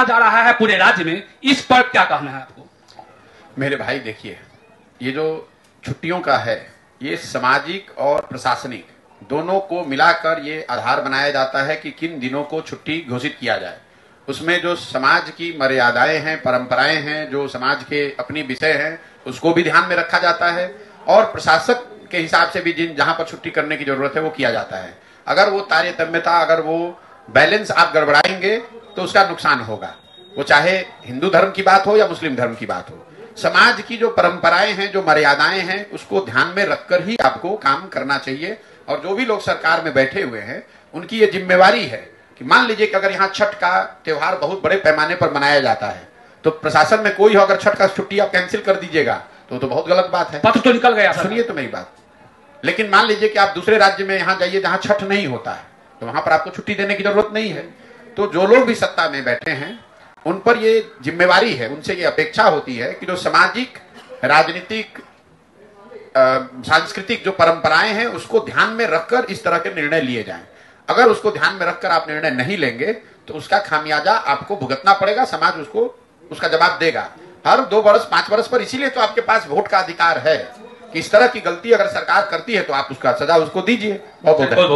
जा रहा है पूरे राज्य में, इस पर क्या कहना है आपको? मेरे भाई देखिए, ये जो छुट्टियों का है, ये सामाजिक और प्रशासनिक दोनों को मिलाकर ये आधार बनाया जाता है कि किन दिनों को छुट्टी घोषित किया जाए। उसमें जो समाज की मर्यादाएं हैं, परंपराएं हैं, जो समाज के अपनी विषय हैं, उसको भी ध्यान में रखा जाता है और प्रशासक के हिसाब से भी जहां पर छुट्टी करने की जरूरत है वो किया जाता है। अगर वो तारतम्यता, अगर वो बैलेंस आप गड़बड़ाएंगे तो उसका नुकसान होगा। वो चाहे हिंदू धर्म की बात हो या मुस्लिम धर्म की बात हो, समाज की जो परंपराएं हैं, जो मर्यादाएं हैं, उसको ध्यान में रखकर ही आपको काम करना चाहिए। और जो भी लोग सरकार में बैठे हुए हैं, उनकी ये जिम्मेवारी है कि मान लीजिए कि अगर यहाँ छठ का त्योहार बहुत बड़े पैमाने पर मनाया जाता है, तो प्रशासन में कोई हो, अगर छठ का छुट्टी आप कैंसिल कर दीजिएगा तो बहुत गलत बात है। पत्र तो निकल गया। सुनिए तो मेरी बात। लेकिन मान लीजिए कि आप दूसरे राज्य में यहाँ जाइए जहां छठ नहीं होता है, तो वहां पर आपको छुट्टी देने की जरूरत नहीं है। तो जो लोग भी सत्ता में बैठे हैं, उन पर ये जिम्मेवारी है, उनसे ये अपेक्षा होती है कि जो सामाजिक, राजनीतिक, सांस्कृतिक जो परंपराएं हैं, उसको ध्यान में रखकर इस तरह के निर्णय लिए जाएं। अगर उसको ध्यान में रखकर आप निर्णय नहीं लेंगे तो उसका खामियाजा आपको भुगतना पड़ेगा, समाज उसको उसका जवाब देगा हर 2 वर्ष 5 वर्ष पर। इसीलिए तो आपके पास वोट का अधिकार है कि इस तरह की गलती अगर सरकार करती है तो आप उसका सजा उसको दीजिए। बहुत बहुत